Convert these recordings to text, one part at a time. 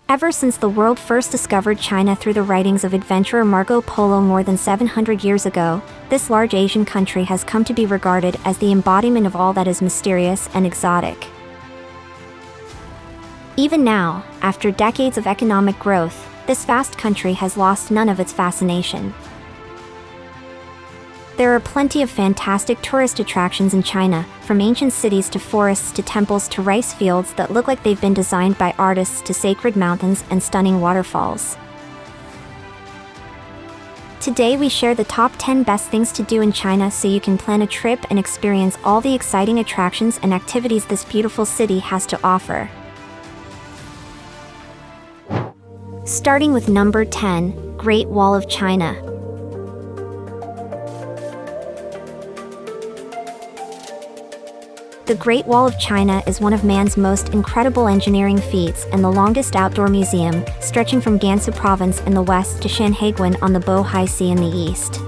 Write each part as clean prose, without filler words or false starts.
Ever since the world first discovered China through the writings of adventurer Marco Polo more than 700 years ago, this large Asian country has come to be regarded as the embodiment of all that is mysterious and exotic. Even now, after decades of economic growth, this vast country has lost none of its fascination. There are plenty of fantastic tourist attractions in China, from ancient cities to forests to temples to rice fields that look like they've been designed by artists to sacred mountains and stunning waterfalls. Today we share the top 10 best things to do in China so you can plan a trip and experience all the exciting attractions and activities this beautiful city has to offer. Starting with number 10, Great Wall of China. The Great Wall of China is one of man's most incredible engineering feats and the longest outdoor museum, stretching from Gansu Province in the west to Shanghai on the Bohai Sea in the east.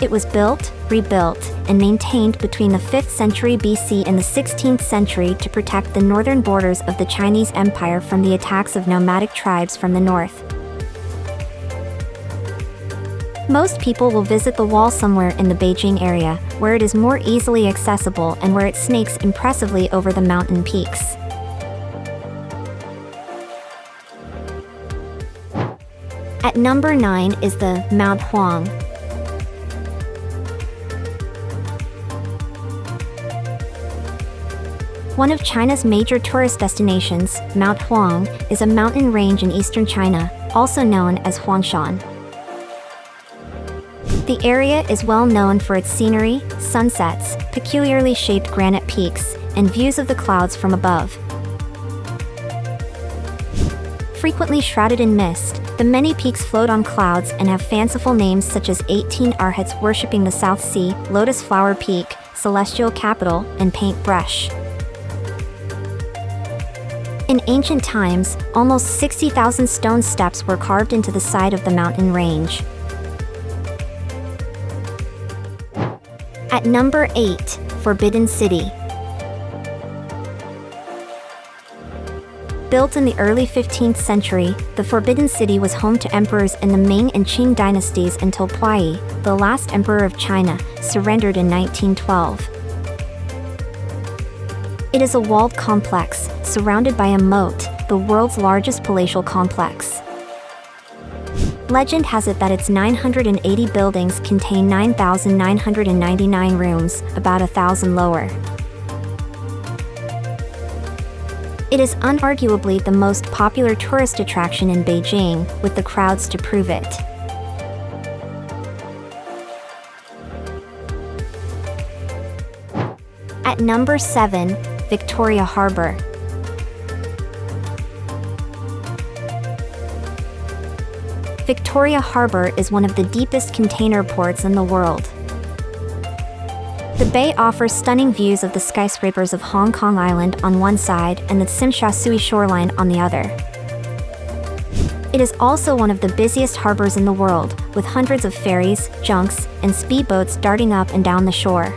It was built, rebuilt, and maintained between the 5th century BC and the 16th century to protect the northern borders of the Chinese Empire from the attacks of nomadic tribes from the north. Most people will visit the wall somewhere in the Beijing area, where it is more easily accessible and where it snakes impressively over the mountain peaks. At number 9 is the Mount Huang. One of China's major tourist destinations, Mount Huang, is a mountain range in eastern China, also known as Huangshan. The area is well known for its scenery, sunsets, peculiarly shaped granite peaks, and views of the clouds from above. Frequently shrouded in mist, the many peaks float on clouds and have fanciful names such as 18 Arhats worshipping the South Sea, Lotus Flower Peak, Celestial Capital, and Paintbrush. In ancient times, almost 60,000 stone steps were carved into the side of the mountain range. At number 8, Forbidden City. Built in the early 15th century, the Forbidden City was home to emperors in the Ming and Qing dynasties until Puyi, the last emperor of China, surrendered in 1912. It is a walled complex, surrounded by a moat, the world's largest palatial complex. Legend has it that its 980 buildings contain 9,999 rooms, about 1,000 lower. It is unarguably the most popular tourist attraction in Beijing, with the crowds to prove it. At number 7, Victoria Harbour. Victoria Harbour is one of the deepest container ports in the world. The bay offers stunning views of the skyscrapers of Hong Kong Island on one side and the Tsim Sha Tsui shoreline on the other. It is also one of the busiest harbors in the world, with hundreds of ferries, junks, and speedboats darting up and down the shore.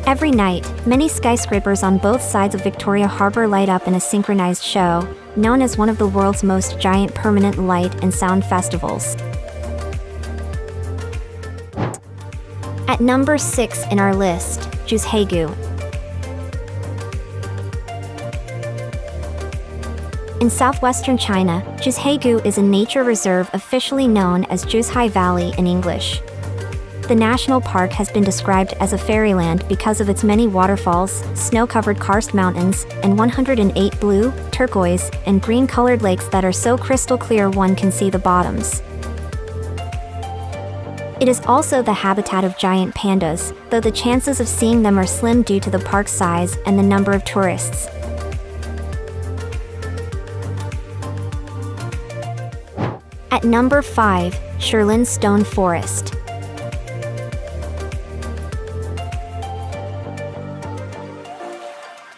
Every night, many skyscrapers on both sides of Victoria Harbour light up in a synchronized show, known as one of the world's most giant permanent light and sound festivals. At number 6 in our list, Jiuzhaigou. In southwestern China, Jiuzhaigou is a nature reserve officially known as Jiuzhai Valley in English. The national park has been described as a fairyland because of its many waterfalls, snow-covered karst mountains, and 108 blue, turquoise, and green-colored lakes that are so crystal clear one can see the bottoms. It is also the habitat of giant pandas, though the chances of seeing them are slim due to the park's size and the number of tourists. At number 5, Shilin Stone Forest.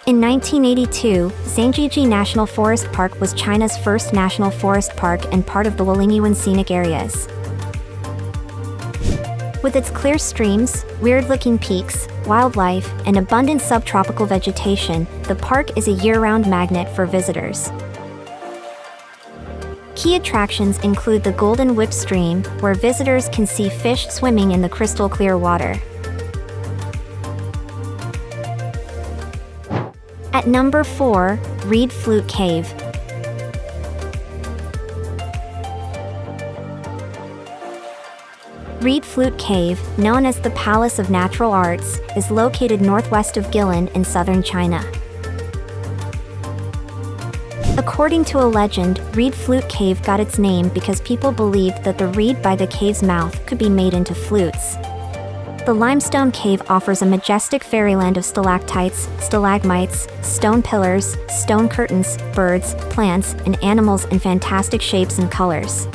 In 1982, Zhangjiajie National Forest Park was China's first national forest park and part of the Wulingyuan scenic areas. With its clear streams, weird-looking peaks, wildlife, and abundant subtropical vegetation, the park is a year-round magnet for visitors. Key attractions include the Golden Whip Stream, where visitors can see fish swimming in the crystal clear water. At number 4, Reed Flute Cave. Reed Flute Cave, known as the Palace of Natural Arts, is located northwest of Guilin in southern China. According to a legend, Reed Flute Cave got its name because people believed that the reed by the cave's mouth could be made into flutes. The limestone cave offers a majestic fairyland of stalactites, stalagmites, stone pillars, stone curtains, birds, plants, and animals in fantastic shapes and colors.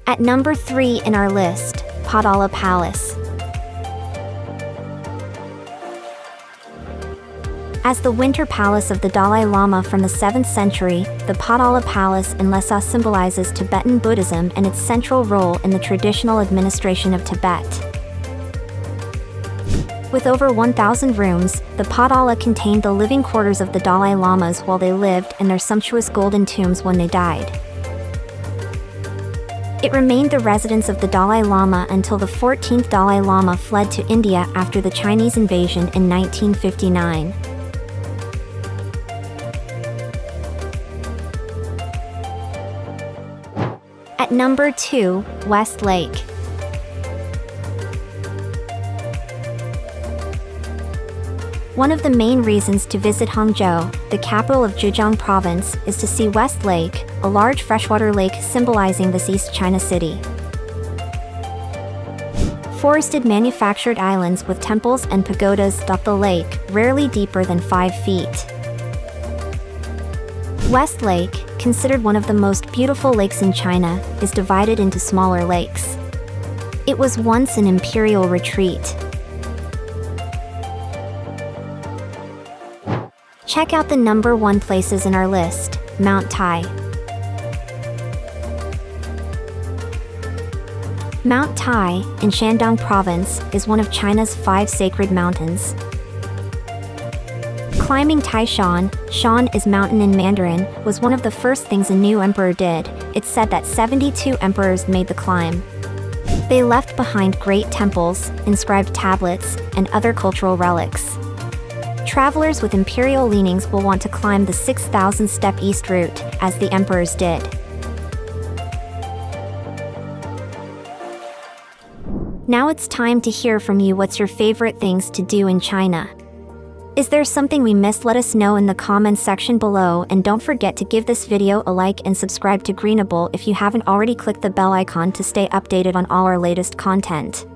At number 3 in our list, Potala Palace. As the winter palace of the Dalai Lama from the 7th century, the Potala Palace in Lhasa symbolizes Tibetan Buddhism and its central role in the traditional administration of Tibet. With over 1,000 rooms, the Potala contained the living quarters of the Dalai Lamas while they lived and their sumptuous golden tombs when they died. It remained the residence of the Dalai Lama until the 14th Dalai Lama fled to India after the Chinese invasion in 1959. At number 2, West Lake. One of the main reasons to visit Hangzhou, the capital of Zhejiang province, is to see West Lake, a large freshwater lake symbolizing this East China city. Forested manufactured islands with temples and pagodas dot the lake, rarely deeper than 5 feet. West Lake, considered one of the most beautiful lakes in China, is divided into smaller lakes. It was once an imperial retreat. Check out the number 1 places in our list, Mount Tai. Mount Tai, in Shandong province, is one of China's 5 sacred mountains. Climbing Taishan, Shan is mountain in Mandarin, was one of the first things a new emperor did. It's said that 72 emperors made the climb. They left behind great temples, inscribed tablets, and other cultural relics. Travelers with imperial leanings will want to climb the 6,000-step east route, as the emperors did. Now it's time to hear from you. What's your favorite things to do in China? Is there something we missed? Let us know in the comments section below, and don't forget to give this video a like and subscribe to Greenable if you haven't already. Click the bell icon to stay updated on all our latest content.